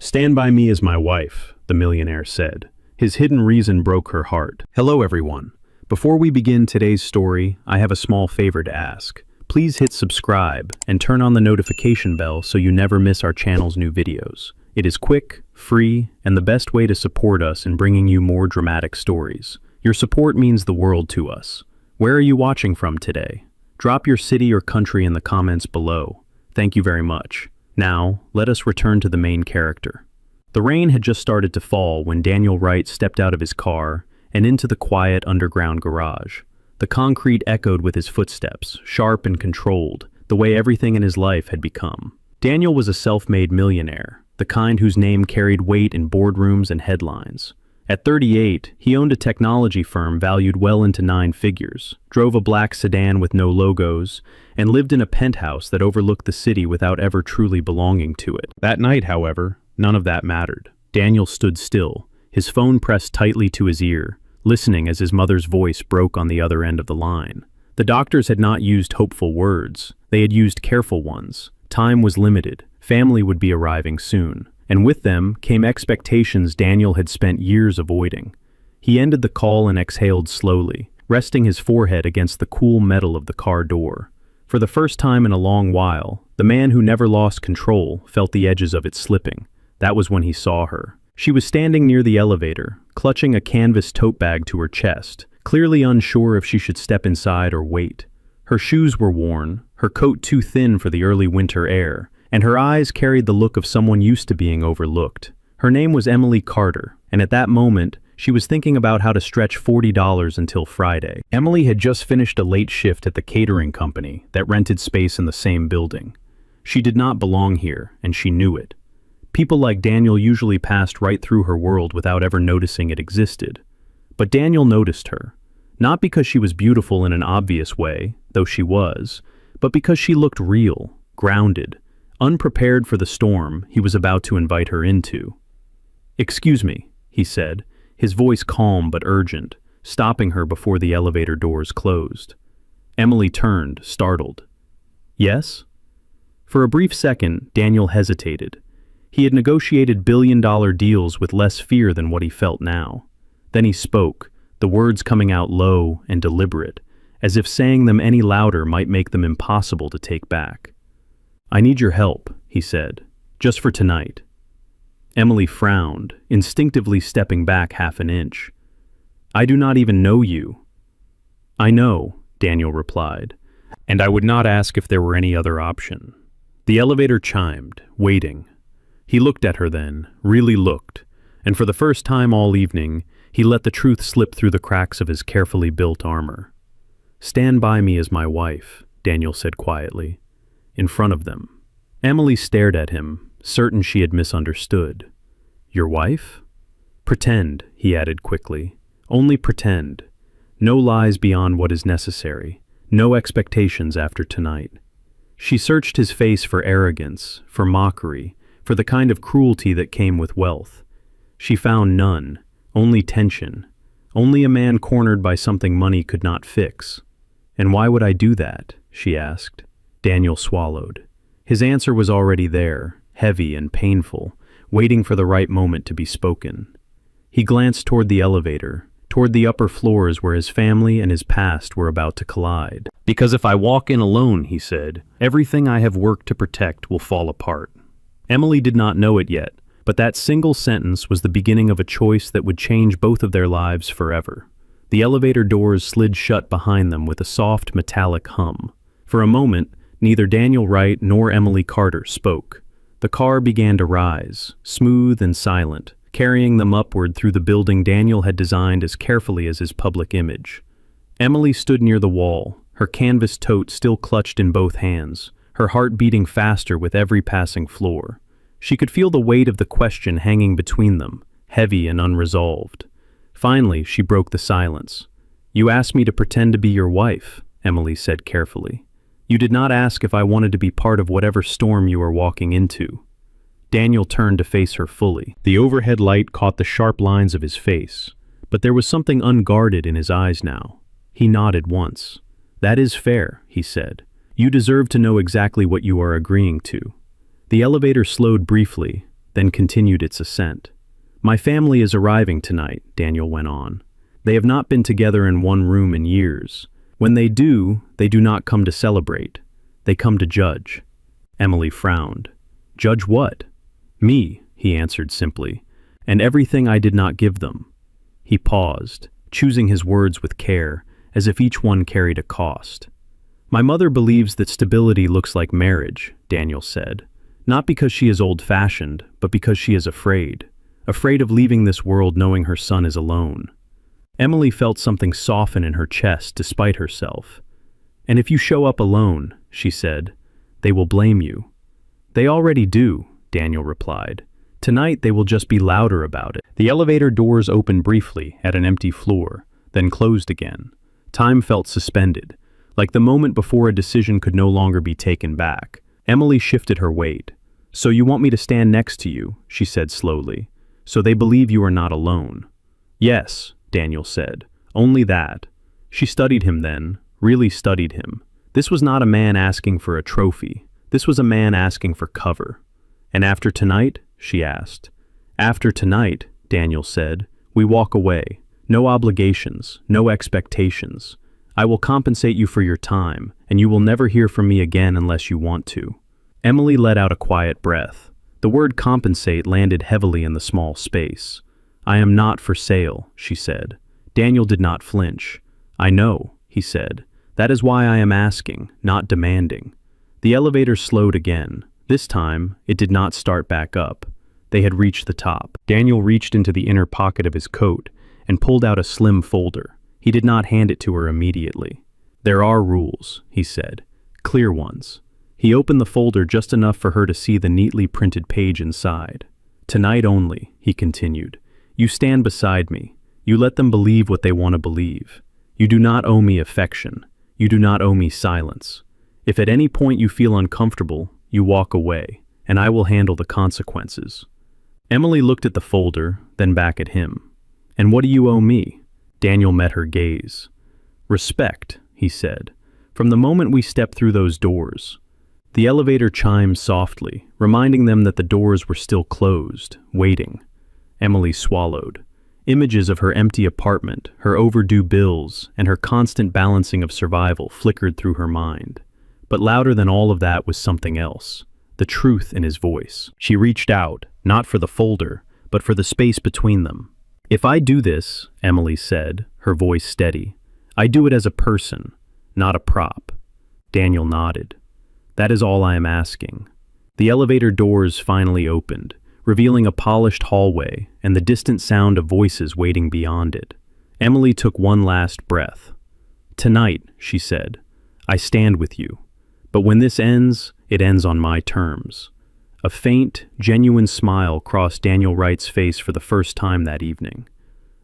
"Stand by me as my wife," the millionaire said. His hidden reason broke her heart. Hello everyone. Before we begin today's story, I have a small favor to ask. Please hit subscribe and turn on the notification bell so you never miss our channel's new videos. It is quick, free, and the best way to support us in bringing you more dramatic stories. Your support means the world to us. Where are you watching from today? Drop your city or country in the comments below. Thank you very much. Now, let us return to the main character. The rain had just started to fall when Daniel Wright stepped out of his car and into the quiet underground garage. The concrete echoed with his footsteps, sharp and controlled, the way everything in his life had become. Daniel was a self-made millionaire, the kind whose name carried weight in boardrooms and headlines. At 38, he owned a technology firm valued well into 9 figures, drove a black sedan with no logos, and lived in a penthouse that overlooked the city without ever truly belonging to it. That night, however, none of that mattered. Daniel stood still, his phone pressed tightly to his ear, listening as his mother's voice broke on the other end of the line. The doctors had not used hopeful words, they had used careful ones. Time was limited, family would be arriving soon. And with them came expectations Daniel had spent years avoiding. He ended the call and exhaled slowly, resting his forehead against the cool metal of the car door. For the first time in a long while, the man who never lost control felt the edges of it slipping. That was when he saw her. She was standing near the elevator, clutching a canvas tote bag to her chest, clearly unsure if she should step inside or wait. Her shoes were worn, her coat too thin for the early winter air, and her eyes carried the look of someone used to being overlooked. Her name was Emily Carter, and at that moment, she was thinking about how to stretch $40 until Friday. Emily had just finished a late shift at the catering company that rented space in the same building. She did not belong here, and she knew it. People like Daniel usually passed right through her world without ever noticing it existed. But Daniel noticed her, not because she was beautiful in an obvious way, though she was, but because she looked real, grounded, unprepared for the storm he was about to invite her into. "Excuse me," he said, his voice calm but urgent, stopping her before the elevator doors closed. Emily turned, startled. "Yes?" For a brief second, Daniel hesitated. He had negotiated billion-dollar deals with less fear than what he felt now. Then he spoke, the words coming out low and deliberate, as if saying them any louder might make them impossible to take back. "I need your help," he said, "just for tonight." Emily frowned, instinctively stepping back half an inch. "I do not even know you." "I know," Daniel replied, "and I would not ask if there were any other option." The elevator chimed, waiting. He looked at her then, really looked, and for the first time all evening, he let the truth slip through the cracks of his carefully built armor. "Stand by me as my wife," Daniel said quietly. In front of them. Emily stared at him, certain she had misunderstood. "Your wife?" "Pretend," he added quickly. "Only pretend. No lies beyond what is necessary. No expectations after tonight." She searched his face for arrogance, for mockery, for the kind of cruelty that came with wealth. She found none, only tension, only a man cornered by something money could not fix. "And why would I do that?" she asked. Daniel swallowed. His answer was already there, heavy and painful, waiting for the right moment to be spoken. He glanced toward the elevator, toward the upper floors where his family and his past were about to collide. "Because if I walk in alone," he said, "everything I have worked to protect will fall apart." Emily did not know it yet, but that single sentence was the beginning of a choice that would change both of their lives forever. The elevator doors slid shut behind them with a soft metallic hum. For a moment, neither Daniel Wright nor Emily Carter spoke. The car began to rise, smooth and silent, carrying them upward through the building Daniel had designed as carefully as his public image. Emily stood near the wall, her canvas tote still clutched in both hands, her heart beating faster with every passing floor. She could feel the weight of the question hanging between them, heavy and unresolved. Finally, she broke the silence. "You asked me to pretend to be your wife," Emily said carefully. "You did not ask if I wanted to be part of whatever storm you are walking into." Daniel turned to face her fully. The overhead light caught the sharp lines of his face, but there was something unguarded in his eyes now. He nodded once. "That is fair," he said. "You deserve to know exactly what you are agreeing to." The elevator slowed briefly, then continued its ascent. "My family is arriving tonight," Daniel went on. "They have not been together in one room in years. When they do not come to celebrate. They come to judge." Emily frowned. "Judge what?" "Me," he answered simply, "and everything I did not give them." He paused, choosing his words with care, as if each one carried a cost. "My mother believes that stability looks like marriage," Daniel said. "Not because she is old-fashioned, but because she is afraid of leaving this world knowing her son is alone." Emily felt something soften in her chest despite herself. "And if you show up alone," she said, "they will blame you." "They already do," Daniel replied. "Tonight they will just be louder about it." The elevator doors opened briefly at an empty floor, then closed again. Time felt suspended, like the moment before a decision could no longer be taken back. Emily shifted her weight. "So you want me to stand next to you," she said slowly, "so they believe you are not alone." "Yes," Daniel said, "only that." She studied him then, really studied him. This was not a man asking for a trophy. This was a man asking for cover. "And after tonight?" she asked. "After tonight," Daniel said, "we walk away. No obligations, no expectations. I will compensate you for your time, and you will never hear from me again unless you want to." Emily let out a quiet breath. The word compensate landed heavily in the small space. "I am not for sale," she said. Daniel did not flinch. "I know," he said. "That is why I am asking, not demanding." The elevator slowed again. This time, it did not start back up. They had reached the top. Daniel reached into the inner pocket of his coat and pulled out a slim folder. He did not hand it to her immediately. "There are rules," he said. "Clear ones." He opened the folder just enough for her to see the neatly printed page inside. "Tonight only," he continued. "You stand beside me. You let them believe what they want to believe. You do not owe me affection. You do not owe me silence. If at any point you feel uncomfortable, you walk away, and I will handle the consequences." Emily looked at the folder, then back at him. "And what do you owe me?" Daniel met her gaze. "Respect," he said. "From the moment we stepped through those doors." The elevator chimed softly, reminding them that the doors were still closed, waiting. Emily swallowed. Images of her empty apartment, her overdue bills, and her constant balancing of survival flickered through her mind. But louder than all of that was something else, the truth in his voice. She reached out, not for the folder, but for the space between them. "If I do this," Emily said, her voice steady, "I do it as a person, not a prop." Daniel nodded. "That is all I am asking." The elevator doors finally opened, revealing a polished hallway and the distant sound of voices waiting beyond it. Emily took one last breath. "Tonight," she said, "I stand with you. But when this ends, it ends on my terms." A faint, genuine smile crossed Daniel Wright's face for the first time that evening.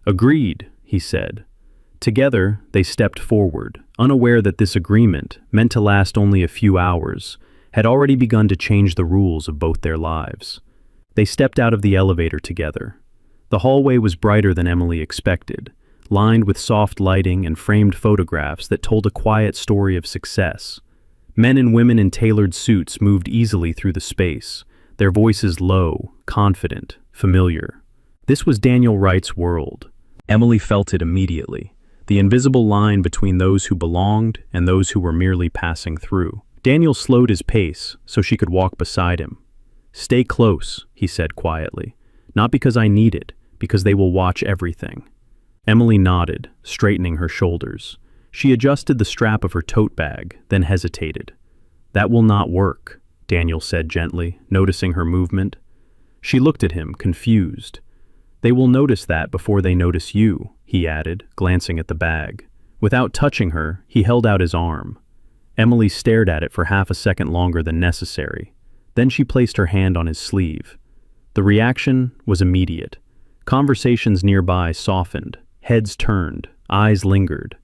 "Agreed," he said. Together, they stepped forward, unaware that this agreement, meant to last only a few hours, had already begun to change the rules of both their lives. They stepped out of the elevator together. The hallway was brighter than Emily expected, lined with soft lighting and framed photographs that told a quiet story of success. Men and women in tailored suits moved easily through the space, their voices low, confident, familiar. This was Daniel Wright's world. Emily felt it immediately, the invisible line between those who belonged and those who were merely passing through. Daniel slowed his pace so she could walk beside him. "Stay close," he said quietly. "Not because I need it, because they will watch everything." Emily nodded, straightening her shoulders. She adjusted the strap of her tote bag, then hesitated. "That will not work," Daniel said gently, noticing her movement. She looked at him, confused. "They will notice that before they notice you," he added, glancing at the bag. Without touching her, he held out his arm. Emily stared at it for half a second longer than necessary. Then she placed her hand on his sleeve. The reaction was immediate. Conversations nearby softened, heads turned, eyes lingered.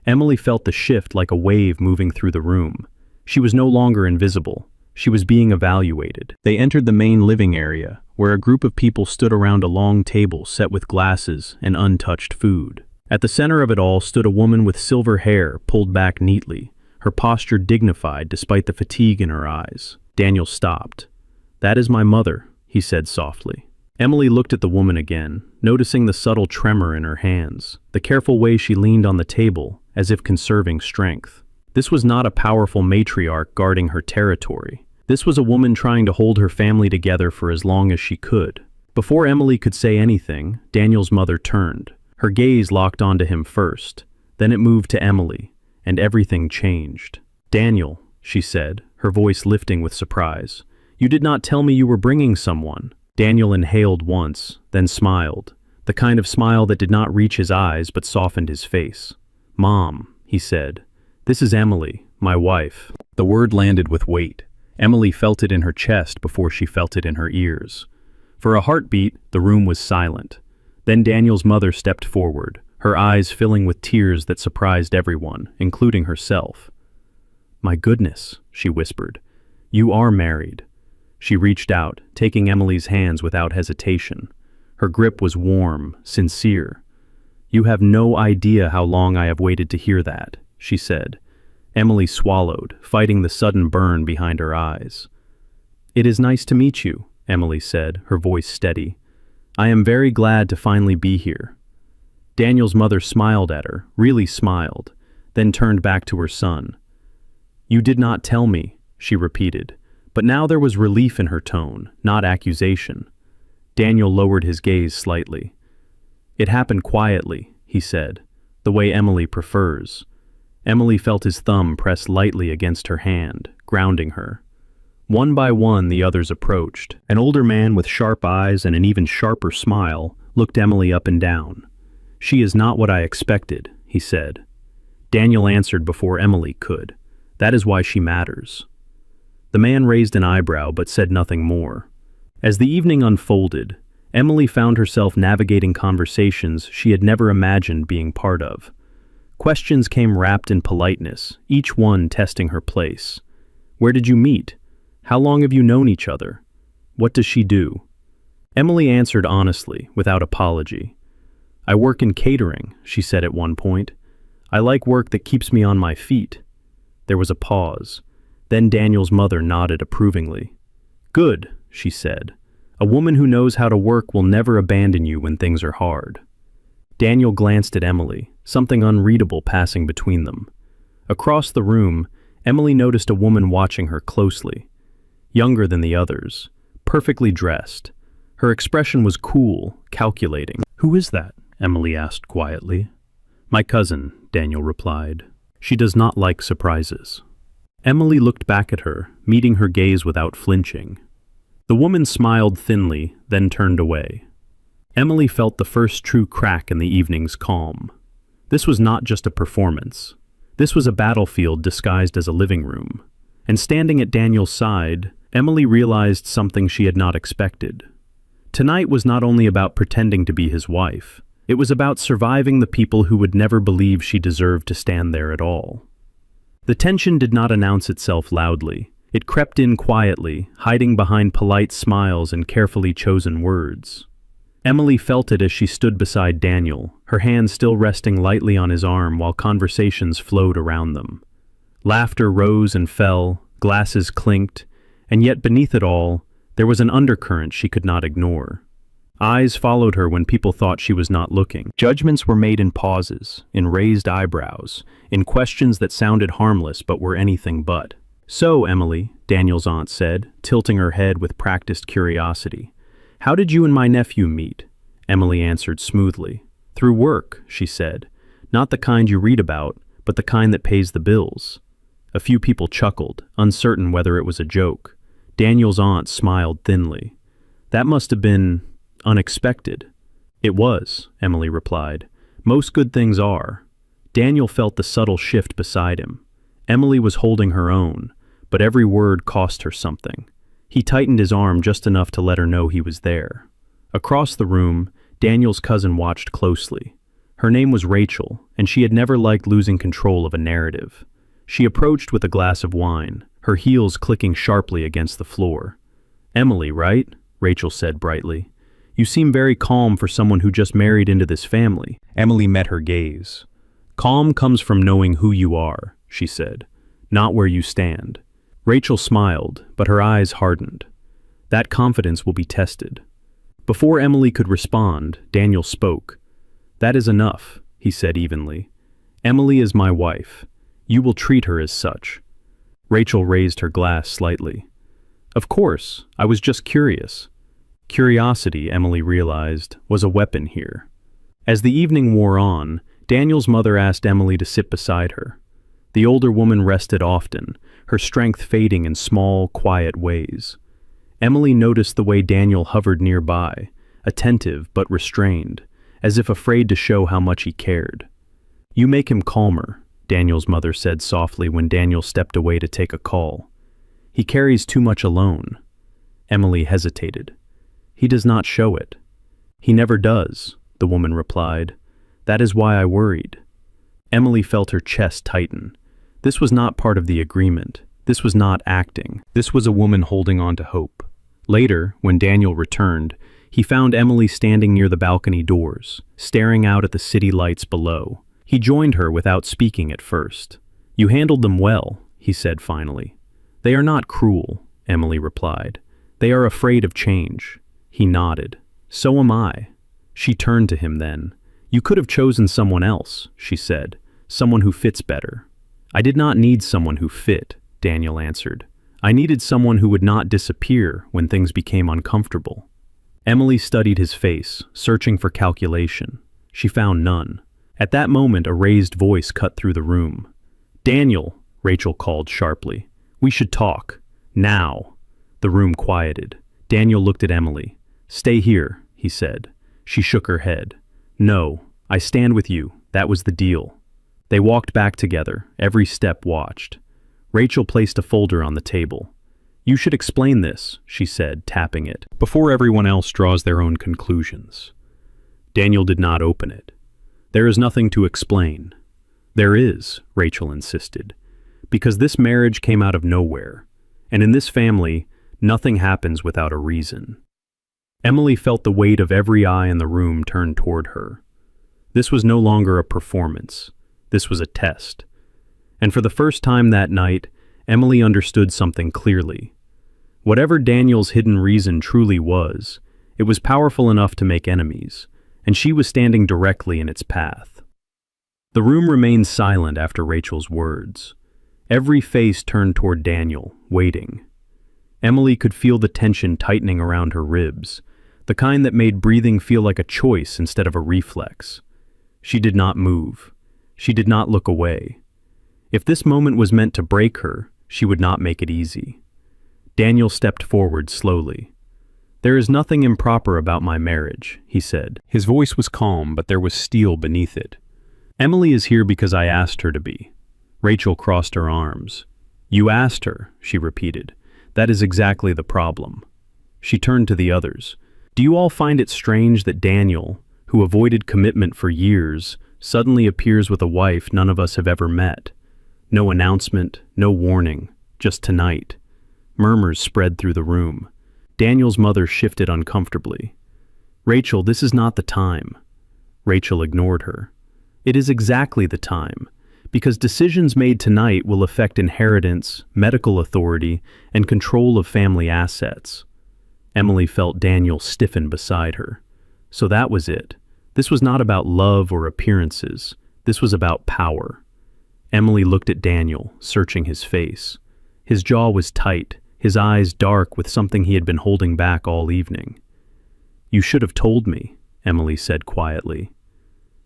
Emily felt the shift like a wave moving through the room. She was no longer invisible. She was being evaluated. They entered the main living area, where a group of people stood around a long table set with glasses and untouched food. At the center of it all stood a woman with silver hair pulled back neatly, her posture dignified despite the fatigue in her eyes. Daniel stopped. "That is my mother," he said softly. Emily looked at the woman again, noticing the subtle tremor in her hands, the careful way she leaned on the table, as if conserving strength. This was not a powerful matriarch guarding her territory. This was a woman trying to hold her family together for as long as she could. Before Emily could say anything, Daniel's mother turned. Her gaze locked onto him first. Then it moved to Emily, and everything changed. "Daniel," she said, her voice lifting with surprise. "You did not tell me you were bringing someone." Daniel inhaled once, then smiled, the kind of smile that did not reach his eyes but softened his face. "Mom," he said, "this is Emily, my wife." The word landed with weight. Emily felt it in her chest before she felt it in her ears. For a heartbeat, the room was silent. Then Daniel's mother stepped forward, her eyes filling with tears that surprised everyone, including herself. "My goodness," she whispered, "you are married." She reached out, taking Emily's hands without hesitation. Her grip was warm, sincere. "You have no idea how long I have waited to hear that," she said. Emily swallowed, fighting the sudden burn behind her eyes. "It is nice to meet you," Emily said, her voice steady. "I am very glad to finally be here." Daniel's mother smiled at her, really smiled, then turned back to her son. "You did not tell me," she repeated, but now there was relief in her tone, not accusation. Daniel lowered his gaze slightly. "It happened quietly," he said, "the way Emily prefers." Emily felt his thumb press lightly against her hand, grounding her. One by one the others approached. An older man with sharp eyes and an even sharper smile looked Emily up and down. "She is not what I expected," he said. Daniel answered before Emily could. "That is why she matters." The man raised an eyebrow but said nothing more. As the evening unfolded, Emily found herself navigating conversations she had never imagined being part of. Questions came wrapped in politeness, each one testing her place. "Where did you meet? How long have you known each other? What does she do?" Emily answered honestly, without apology. "I work in catering," she said at one point. "I like work that keeps me on my feet." There was a pause. Then Daniel's mother nodded approvingly. "Good," she said. "A woman who knows how to work will never abandon you when things are hard." Daniel glanced at Emily, something unreadable passing between them. Across the room, Emily noticed a woman watching her closely. Younger than the others, perfectly dressed. Her expression was cool, calculating. "Who is that?" Emily asked quietly. "My cousin," Daniel replied. "She does not like surprises." Emily looked back at her, meeting her gaze without flinching. The woman smiled thinly, then turned away. Emily felt the first true crack in the evening's calm. This was not just a performance. This was a battlefield disguised as a living room. And standing at Daniel's side, Emily realized something she had not expected. Tonight was not only about pretending to be his wife. It was about surviving the people who would never believe she deserved to stand there at all. The tension did not announce itself loudly. It crept in quietly, hiding behind polite smiles and carefully chosen words. Emily felt it as she stood beside Daniel, her hand still resting lightly on his arm while conversations flowed around them. Laughter rose and fell, glasses clinked, and yet beneath it all, there was an undercurrent she could not ignore. Eyes followed her when people thought she was not looking. Judgments were made in pauses, in raised eyebrows, in questions that sounded harmless but were anything but. "So, Emily," Daniel's aunt said, tilting her head with practiced curiosity, "how did you and my nephew meet?" Emily answered smoothly. "Through work," she said. "Not the kind you read about, but the kind that pays the bills." A few people chuckled, uncertain whether it was a joke. Daniel's aunt smiled thinly. "That must have been unexpected." "It was," Emily replied. "Most good things are." Daniel felt the subtle shift beside him. Emily was holding her own, but every word cost her something. He tightened his arm just enough to let her know he was there. Across the room, Daniel's cousin watched closely. Her name was Rachel, and she had never liked losing control of a narrative. She approached with a glass of wine, her heels clicking sharply against the floor. "Emily, right?" Rachel said brightly. "You seem very calm for someone who just married into this family." Emily met her gaze. "Calm comes from knowing who you are," she said, "not where you stand." Rachel smiled, but her eyes hardened. That confidence will be tested. Before Emily could respond, Daniel spoke. "That is enough," he said evenly. "Emily is my wife. You will treat her as such." Rachel raised her glass slightly. "Of course, I was just curious." Curiosity, Emily realized, was a weapon here. As the evening wore on, Daniel's mother asked Emily to sit beside her. The older woman rested often, her strength fading in small, quiet ways. Emily noticed the way Daniel hovered nearby, attentive but restrained, as if afraid to show how much he cared. "You make him calmer," Daniel's mother said softly when Daniel stepped away to take a call. "He carries too much alone." Emily hesitated. "He does not show it." "He never does," the woman replied. "That is why I worried." Emily felt her chest tighten. This was not part of the agreement. This was not acting. This was a woman holding on to hope. Later, when Daniel returned, he found Emily standing near the balcony doors, staring out at the city lights below. He joined her without speaking at first. "You handled them well," he said finally. "They are not cruel," Emily replied. "They are afraid of change." He nodded. "So am I." She turned to him then. "You could have chosen someone else," she said. "Someone who fits better." "I did not need someone who fit," Daniel answered. "I needed someone who would not disappear when things became uncomfortable." Emily studied his face, searching for calculation. She found none. At that moment, a raised voice cut through the room. "Daniel," Rachel called sharply. "We should talk. Now." The room quieted. Daniel looked at Emily. "Stay here," he said. She shook her head. "No, I stand with you. That was the deal." They walked back together, every step watched. Rachel placed a folder on the table. "You should explain this," she said, tapping it, "before everyone else draws their own conclusions." Daniel did not open it. "There is nothing to explain." "There is," Rachel insisted, "because this marriage came out of nowhere, and in this family, nothing happens without a reason." Emily felt the weight of every eye in the room turned toward her. This was no longer a performance. This was a test. And for the first time that night, Emily understood something clearly. Whatever Daniel's hidden reason truly was, it was powerful enough to make enemies, and she was standing directly in its path. The room remained silent after Rachel's words. Every face turned toward Daniel, waiting. Emily could feel the tension tightening around her ribs, the kind that made breathing feel like a choice instead of a reflex. She did not move. She did not look away. If this moment was meant to break her, she would not make it easy. Daniel stepped forward slowly. "There is nothing improper about my marriage," he said. His voice was calm, but there was steel beneath it. "Emily is here because I asked her to be." Rachel crossed her arms. "You asked her," she repeated. "That is exactly the problem." She turned to the others. "Do you all find it strange that Daniel, who avoided commitment for years, suddenly appears with a wife none of us have ever met? No announcement, no warning, just tonight." Murmurs spread through the room. Daniel's mother shifted uncomfortably. "Rachel, this is not the time." Rachel ignored her. "It is exactly the time, because decisions made tonight will affect inheritance, medical authority, and control of family assets." Emily felt Daniel stiffen beside her. So that was it. This was not about love or appearances. This was about power. Emily looked at Daniel, searching his face. His jaw was tight, his eyes dark with something he had been holding back all evening. "You should have told me," Emily said quietly.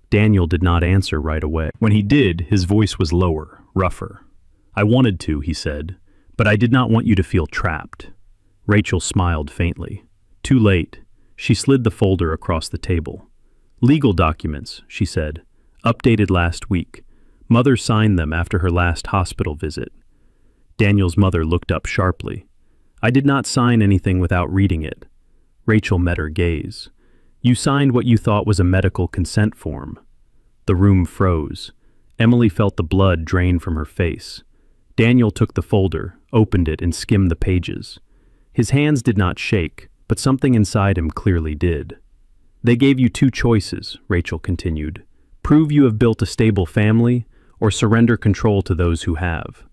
Daniel did not answer right away. When he did, his voice was lower, rougher. "I wanted to," he said, "but I did not want you to feel trapped." Rachel smiled faintly. Too late. She slid the folder across the table. "Legal documents," she said, "updated last week. Mother signed them after her last hospital visit." Daniel's mother looked up sharply. "I did not sign anything without reading it." Rachel met her gaze. "You signed what you thought was a medical consent form." The room froze. Emily felt the blood drain from her face. Daniel took the folder, opened it, and skimmed the pages. His hands did not shake, but something inside him clearly did. "They gave you two choices," Rachel continued. "Prove you have built a stable family, or surrender control to those who have."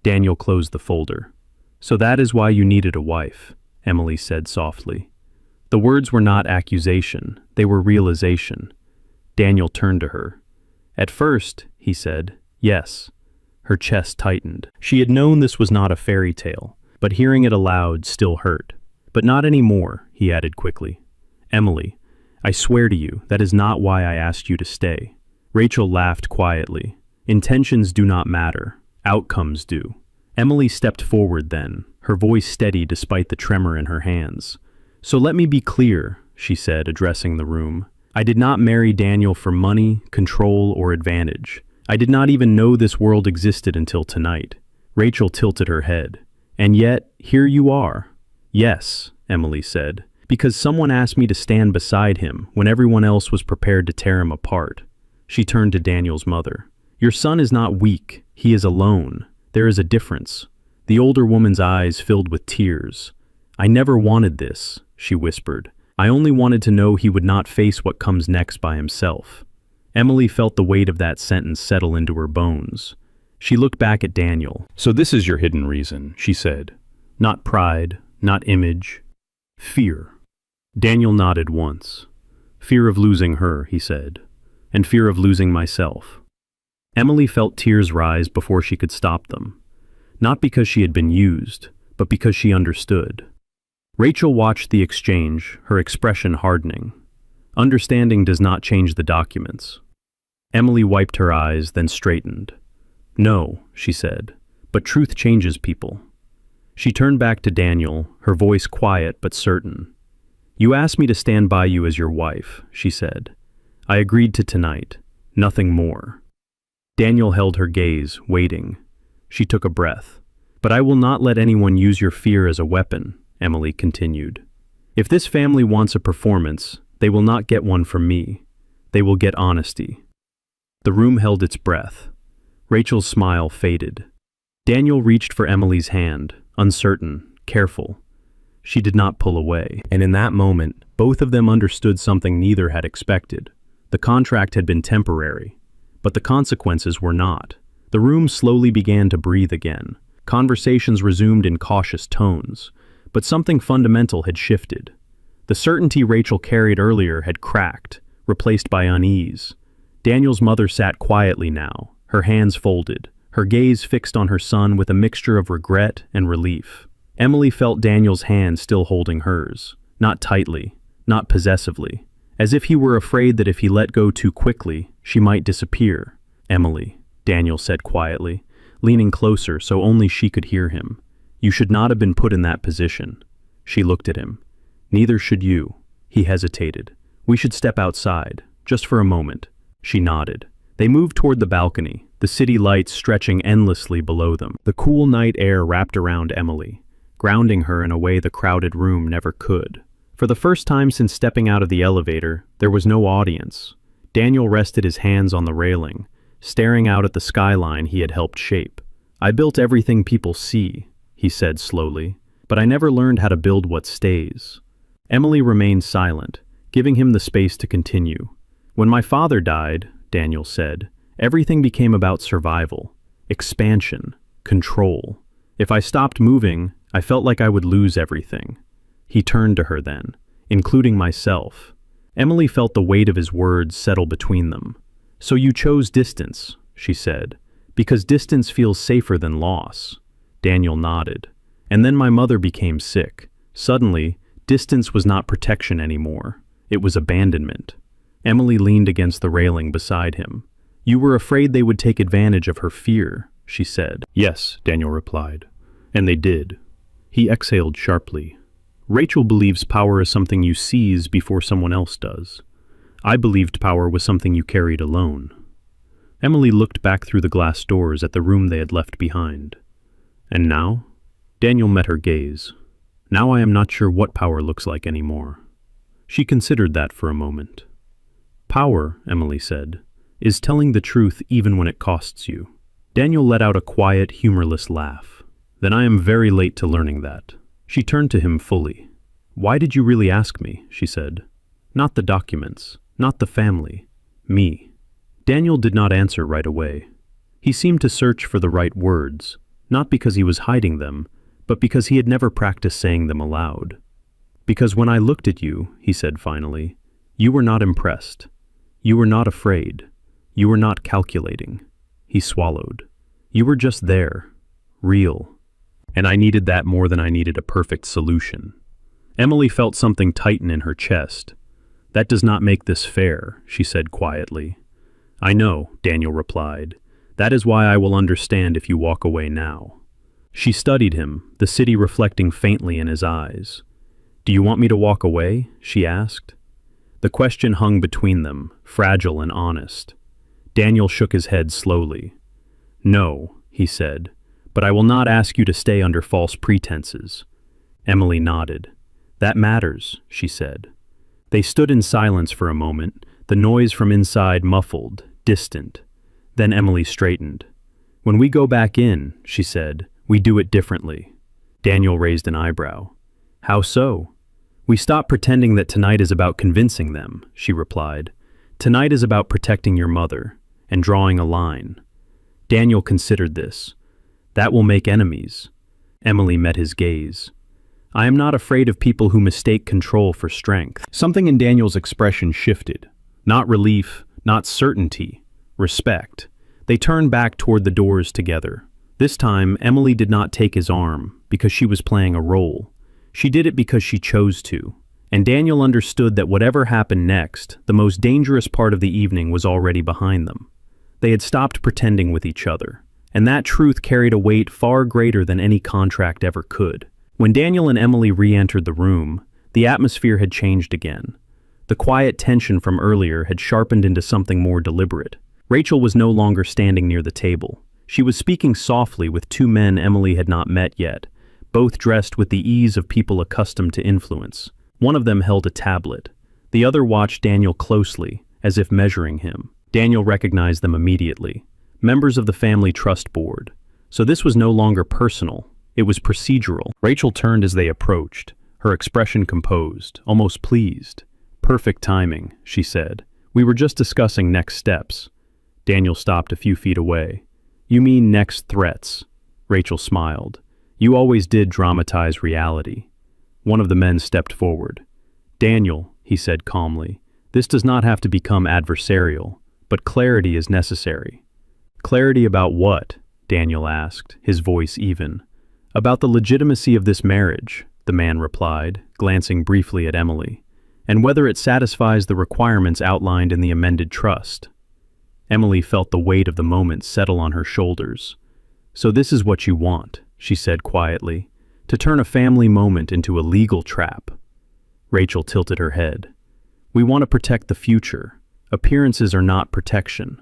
Daniel closed the folder. "So that is why you needed a wife." Emily said softly. The words were not accusation, they were realization. Daniel turned to her. At first, he said, yes. Her chest tightened. She had known this was not a fairy tale, but hearing it aloud still hurt. But not anymore, he added quickly. Emily, I swear to you, that is not why I asked you to stay. Rachel laughed quietly. Intentions do not matter. Outcomes do. Emily stepped forward then, her voice steady despite the tremor in her hands. So let me be clear, she said, addressing the room. I did not marry Daniel for money, control, or advantage. I did not even know this world existed until tonight. Rachel tilted her head. And yet, here you are. Yes, Emily said, because someone asked me to stand beside him when everyone else was prepared to tear him apart. She turned to Daniel's mother. Your son is not weak, he is alone. There is a difference. The older woman's eyes filled with tears. I never wanted this, she whispered. I only wanted to know he would not face what comes next by himself. Emily felt the weight of that sentence settle into her bones. She looked back at Daniel. So this is your hidden reason, she said. Not pride, not image. Fear. Daniel nodded once. Fear of losing her, he said, and fear of losing myself. Emily felt tears rise before she could stop them. Not because she had been used, but because she understood. Rachel watched the exchange, her expression hardening. Understanding does not change the documents. Emily wiped her eyes, then straightened. No, she said, but truth changes people. She turned back to Daniel, her voice quiet but certain. You asked me to stand by you as your wife, she said. I agreed to tonight, nothing more. Daniel held her gaze, waiting. She took a breath. But I will not let anyone use your fear as a weapon, Emily continued. If this family wants a performance, they will not get one from me. They will get honesty. The room held its breath. Rachel's smile faded. Daniel reached for Emily's hand, uncertain, careful. She did not pull away, and in that moment, both of them understood something neither had expected. The contract had been temporary, but the consequences were not. The room slowly began to breathe again. Conversations resumed in cautious tones, but something fundamental had shifted. The certainty Rachel carried earlier had cracked, replaced by unease. Daniel's mother sat quietly now, her hands folded, her gaze fixed on her son with a mixture of regret and relief. Emily felt Daniel's hand still holding hers, not tightly, not possessively, as if he were afraid that if he let go too quickly, she might disappear. Emily, Daniel said quietly, leaning closer so only she could hear him. You should not have been put in that position. She looked at him. Neither should you. He hesitated. We should step outside, just for a moment. She nodded. They moved toward the balcony, the city lights stretching endlessly below them. The cool night air wrapped around Emily, grounding her in a way the crowded room never could. For the first time since stepping out of the elevator, there was no audience. Daniel rested his hands on the railing, staring out at the skyline he had helped shape. I built everything people see, he said slowly, but I never learned how to build what stays. Emily remained silent, giving him the space to continue. When my father died, Daniel said, everything became about survival, expansion, control. If I stopped moving, I felt like I would lose everything. He turned to her then, including myself. Emily felt the weight of his words settle between them. So you chose distance, she said, because distance feels safer than loss. Daniel nodded. And then my mother became sick. Suddenly, distance was not protection anymore. It was abandonment. Emily leaned against the railing beside him. You were afraid they would take advantage of her fear, she said. Yes, Daniel replied. And they did. He exhaled sharply. Rachel believes power is something you seize before someone else does. I believed power was something you carried alone. Emily looked back through the glass doors at the room they had left behind. And now? Daniel met her gaze. Now I am not sure what power looks like anymore. She considered that for a moment. Power, Emily said, is telling the truth even when it costs you. Daniel let out a quiet, humorless laugh. Then I am very late to learning that. She turned to him fully. Why did you really ask me? She said. Not the documents, not the family, me. Daniel did not answer right away. He seemed to search for the right words, not because he was hiding them, but because he had never practiced saying them aloud. "Because when I looked at you," he said finally, "you were not impressed. You were not afraid. You were not calculating." He swallowed. "You were just there, real." And I needed that more than I needed a perfect solution. Emily felt something tighten in her chest. "That does not make this fair," she said quietly. "I know," Daniel replied. "That is why I will understand if you walk away now." She studied him, the city reflecting faintly in his eyes. "Do you want me to walk away?" she asked. The question hung between them, fragile and honest. Daniel shook his head slowly. "No," he said, "but I will not ask you to stay under false pretenses." Emily nodded. "That matters," she said. They stood in silence for a moment, the noise from inside muffled, distant. Then Emily straightened. "When we go back in," she said, "we do it differently." Daniel raised an eyebrow. "How so?" "We stop pretending that tonight is about convincing them," she replied. "Tonight is about protecting your mother, and drawing a line." Daniel considered this. "That will make enemies." Emily met his gaze. "I am not afraid of people who mistake control for strength." Something in Daniel's expression shifted. Not relief, not certainty, respect. They turned back toward the doors together. This time, Emily did not take his arm because she was playing a role. She did it because she chose to. And Daniel understood that whatever happened next, the most dangerous part of the evening was already behind them. They had stopped pretending with each other, and that truth carried a weight far greater than any contract ever could. When Daniel and Emily re-entered the room, the atmosphere had changed again. The quiet tension from earlier had sharpened into something more deliberate. Rachel was no longer standing near the table. She was speaking softly with two men Emily had not met yet, both dressed with the ease of people accustomed to influence. One of them held a tablet. The other watched Daniel closely, as if measuring him. Daniel recognized them immediately. Members of the family trust board. So this was no longer personal. It was procedural. Rachel turned as they approached, her expression composed, almost pleased. "Perfect timing," she said. "We were just discussing next steps." Daniel stopped a few feet away. "You mean next threats?" Rachel smiled. "You always did dramatize reality." One of the men stepped forward. "Daniel," he said calmly, "this does not have to become adversarial, but clarity is necessary." "Clarity about what?" Daniel asked, his voice even. "About the legitimacy of this marriage," the man replied, glancing briefly at Emily, "and whether it satisfies the requirements outlined in the amended trust." Emily felt the weight of the moment settle on her shoulders. "So this is what you want," she said quietly, "to turn a family moment into a legal trap." Rachel tilted her head. "We want to protect the future. Appearances are not protection."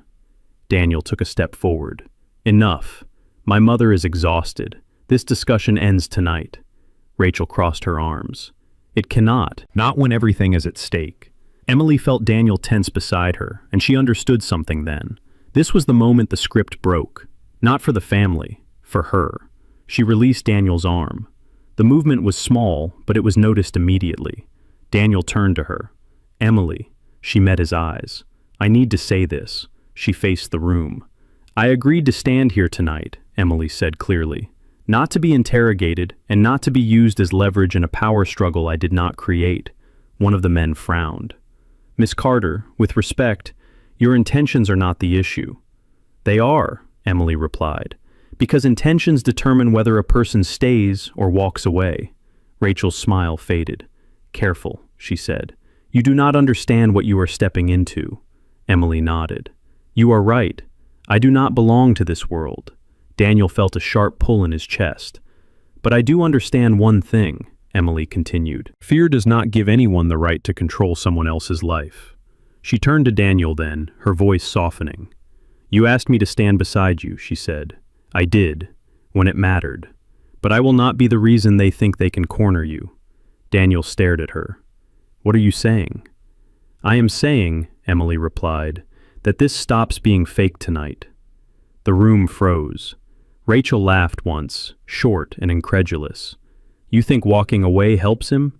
Daniel took a step forward. "Enough. My mother is exhausted. This discussion ends tonight." Rachel crossed her arms. "It cannot. Not when everything is at stake." Emily felt Daniel tense beside her, and she understood something then. This was the moment the script broke. Not for the family, for her. She released Daniel's arm. The movement was small, but it was noticed immediately. Daniel turned to her. "Emily." She met his eyes. "I need to say this." She faced the room. "I agreed to stand here tonight," Emily said clearly. "Not to be interrogated, and not to be used as leverage in a power struggle I did not create." One of the men frowned. "Miss Carter, with respect, your intentions are not the issue." "They are," Emily replied, "because intentions determine whether a person stays or walks away." Rachel's smile faded. "Careful," she said. "You do not understand what you are stepping into." Emily nodded. "You are right. I do not belong to this world." Daniel felt a sharp pull in his chest. "But I do understand one thing," Emily continued. "Fear does not give anyone the right to control someone else's life." She turned to Daniel then, her voice softening. "You asked me to stand beside you," she said. "I did, when it mattered. But I will not be the reason they think they can corner you." Daniel stared at her. "What are you saying?" "I am saying," Emily replied, "that this stops being fake tonight." The room froze. Rachel laughed once, short and incredulous. "You think walking away helps him?"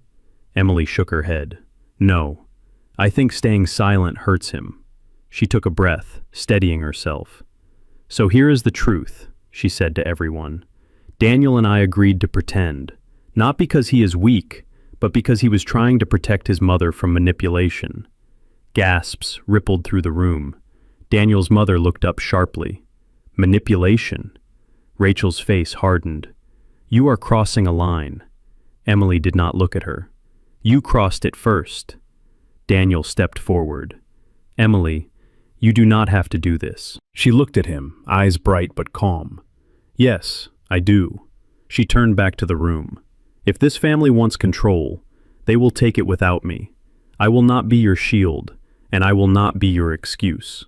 Emily shook her head. "No. I think staying silent hurts him." She took a breath, steadying herself. "So here is the truth," she said to everyone. Daniel and I agreed to pretend, not because he is weak, but because he was trying to protect his mother from manipulation. Gasps rippled through the room. Daniel's mother looked up sharply. Manipulation? Rachel's face hardened. You are crossing a line. Emily did not look at her. You crossed it first. Daniel stepped forward. Emily, you do not have to do this. She looked at him, eyes bright but calm. Yes, I do. She turned back to the room. If this family wants control, they will take it without me. I will not be your shield, and I will not be your excuse.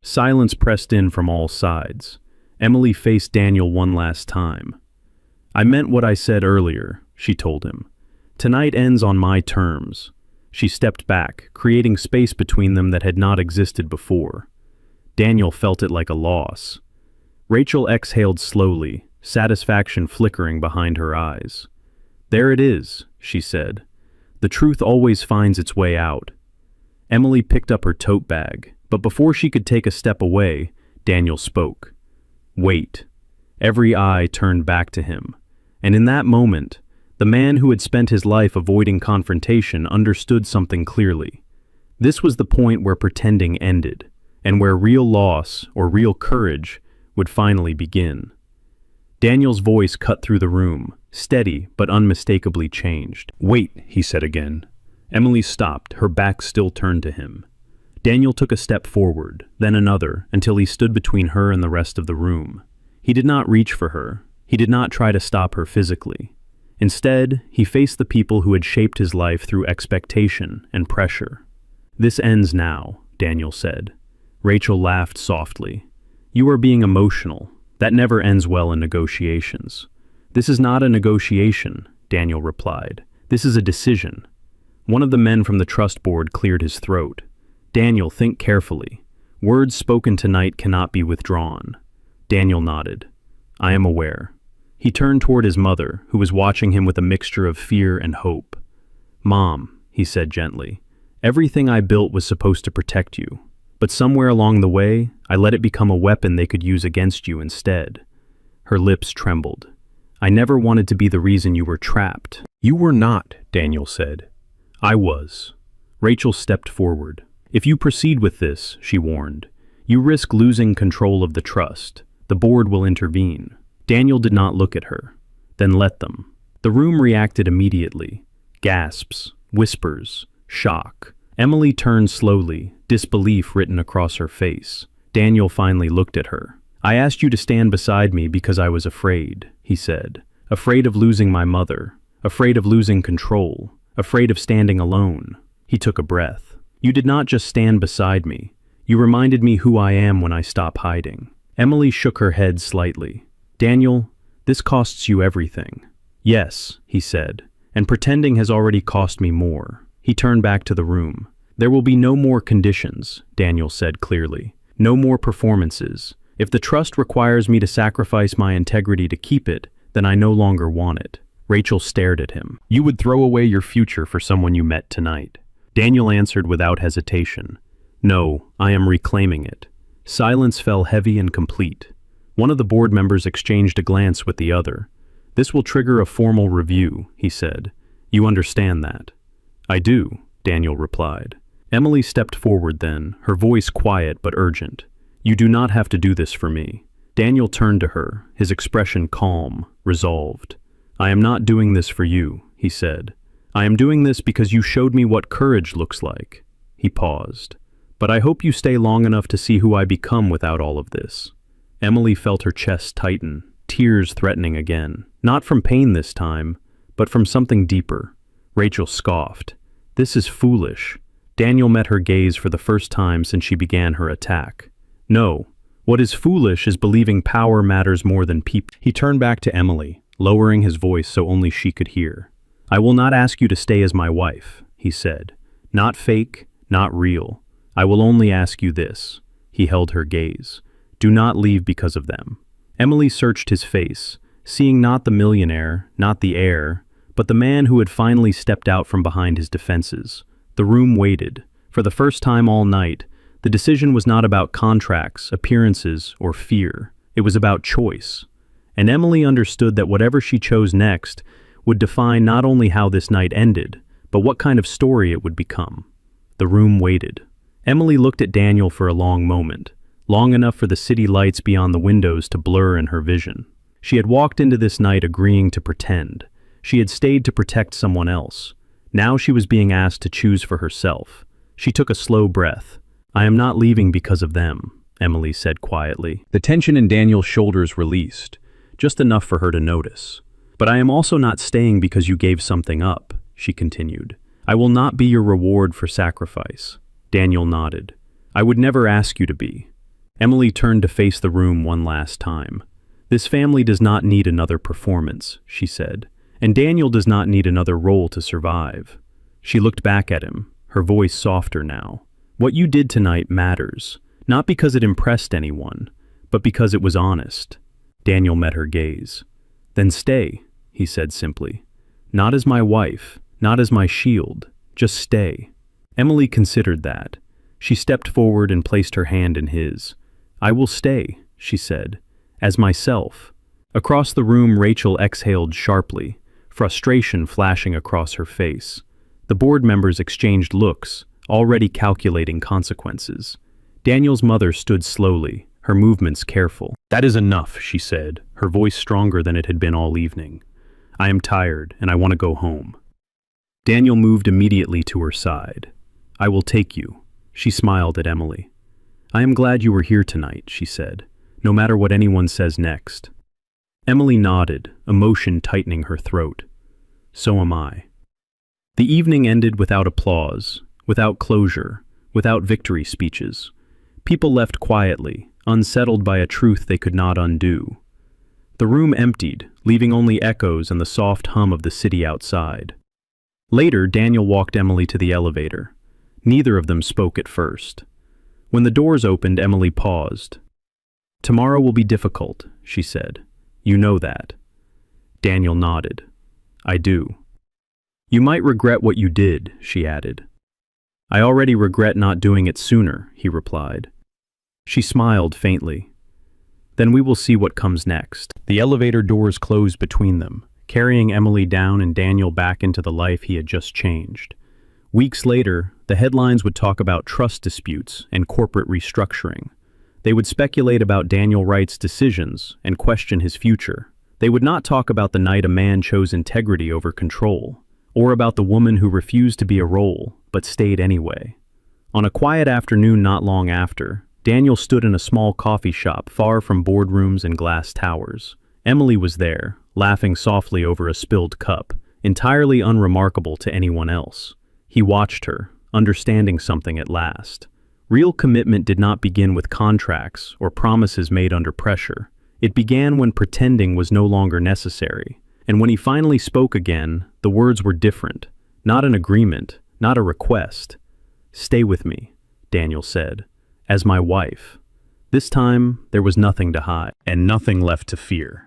Silence pressed in from all sides. Emily faced Daniel one last time. I meant what I said earlier, she told him. Tonight ends on my terms. She stepped back, creating space between them that had not existed before. Daniel felt it like a loss. Rachel exhaled slowly, satisfaction flickering behind her eyes. There it is, she said. The truth always finds its way out. Emily picked up her tote bag, but before she could take a step away, Daniel spoke. Wait. Every eye turned back to him, and in that moment, the man who had spent his life avoiding confrontation understood something clearly. This was the point where pretending ended, and where real loss or real courage would finally begin. Daniel's voice cut through the room, steady but unmistakably changed. Wait, he said again. Emily stopped, her back still turned to him. Daniel took a step forward, then another, until he stood between her and the rest of the room. He did not reach for her. He did not try to stop her physically. Instead, he faced the people who had shaped his life through expectation and pressure. This ends now, Daniel said. Rachel laughed softly. You are being emotional. That never ends well in negotiations. This is not a negotiation, Daniel replied. This is a decision. One of the men from the trust board cleared his throat. Daniel, think carefully. Words spoken tonight cannot be withdrawn. Daniel nodded. I am aware. He turned toward his mother, who was watching him with a mixture of fear and hope. Mom, he said gently, everything I built was supposed to protect you. But somewhere along the way, I let it become a weapon they could use against you instead. Her lips trembled. I never wanted to be the reason you were trapped. You were not, Daniel said. I was. Rachel stepped forward. If you proceed with this, she warned, you risk losing control of the trust. The board will intervene. Daniel did not look at her. Then let them. The room reacted immediately. Gasps, whispers, shock. Emily turned slowly, disbelief written across her face. Daniel finally looked at her. I asked you to stand beside me because I was afraid, he said. Afraid of losing my mother. Afraid of losing control. Afraid of standing alone. He took a breath. You did not just stand beside me. You reminded me who I am when I stop hiding. Emily shook her head slightly. Daniel, this costs you everything. Yes, he said, and pretending has already cost me more. He turned back to the room. There will be no more conditions, Daniel said clearly. No more performances. If the trust requires me to sacrifice my integrity to keep it, then I no longer want it. Rachel stared at him. You would throw away your future for someone you met tonight. Daniel answered without hesitation. No, I am reclaiming it. Silence fell heavy and complete. One of the board members exchanged a glance with the other. This will trigger a formal review, he said. You understand that? I do, Daniel replied. Emily stepped forward then, her voice quiet but urgent. You do not have to do this for me. Daniel turned to her, his expression calm, resolved. I am not doing this for you, he said. I am doing this because you showed me what courage looks like. He paused. But I hope you stay long enough to see who I become without all of this. Emily felt her chest tighten, tears threatening again. Not from pain this time, but from something deeper. Rachel scoffed. This is foolish. Daniel met her gaze for the first time since she began her attack. No, what is foolish is believing power matters more than people. He turned back to Emily, lowering his voice so only she could hear. I will not ask you to stay as my wife, he said. Not fake, not real. I will only ask you this. He held her gaze. Do not leave because of them. Emily searched his face, seeing not the millionaire, not the heir, but the man who had finally stepped out from behind his defenses. The room waited. For the first time all night, the decision was not about contracts, appearances, or fear. It was about choice. and Emily understood that whatever she chose next would define not only how this night ended, but what kind of story it would become. The room waited. Emily looked at Daniel for a long moment, long enough for the city lights beyond the windows to blur in her vision. She had walked into this night agreeing to pretend. She had stayed to protect someone else. Now she was being asked to choose for herself. She took a slow breath. "I am not leaving because of them," Emily said quietly. The tension in Daniel's shoulders released, just enough for her to notice. "But I am also not staying because you gave something up," she continued. "I will not be your reward for sacrifice." Daniel nodded. "I would never ask you to be." Emily turned to face the room one last time. "This family does not need another performance," she said, "and Daniel does not need another role to survive." She looked back at him, her voice softer now. "What you did tonight matters, not because it impressed anyone, but because it was honest." Daniel met her gaze. "Then stay," he said simply. "Not as my wife, not as my shield, just stay." Emily considered that. She stepped forward and placed her hand in his. "I will stay," she said, "as myself." Across the room, Rachel exhaled sharply, frustration flashing across her face. The board members exchanged looks, already calculating consequences. Daniel's mother stood slowly, her movements careful. "That is enough," she said, her voice stronger than it had been all evening. "I am tired, and I want to go home." Daniel moved immediately to her side. "I will take you." She smiled at Emily. "I am glad you were here tonight," she said, "no matter what anyone says next." Emily nodded, emotion tightening her throat. "So am I." The evening ended without applause, without closure, without victory speeches. People left quietly, unsettled by a truth they could not undo. The room emptied, leaving only echoes and the soft hum of the city outside. Later, Daniel walked Emily to the elevator. Neither of them spoke at first. When the doors opened, Emily paused. "Tomorrow will be difficult," she said. "You know that." Daniel nodded. "I do." "You might regret what you did," she added. "I already regret not doing it sooner," he replied. She smiled faintly. "Then we will see what comes next." The elevator doors closed between them, carrying Emily down and Daniel back into the life he had just changed. Weeks later, the headlines would talk about trust disputes and corporate restructuring. They would speculate about Daniel Wright's decisions and question his future. They would not talk about the night a man chose integrity over control, or about the woman who refused to be a role but stayed anyway. On a quiet afternoon not long after, Daniel stood in a small coffee shop far from boardrooms and glass towers. Emily was there, laughing softly over a spilled cup, entirely unremarkable to anyone else. He watched her, understanding something at last. Real commitment did not begin with contracts or promises made under pressure. It began when pretending was no longer necessary. And when he finally spoke again, the words were different. Not an agreement, not a request. "Stay with me," Daniel said, "as my wife." This time, there was nothing to hide, and nothing left to fear.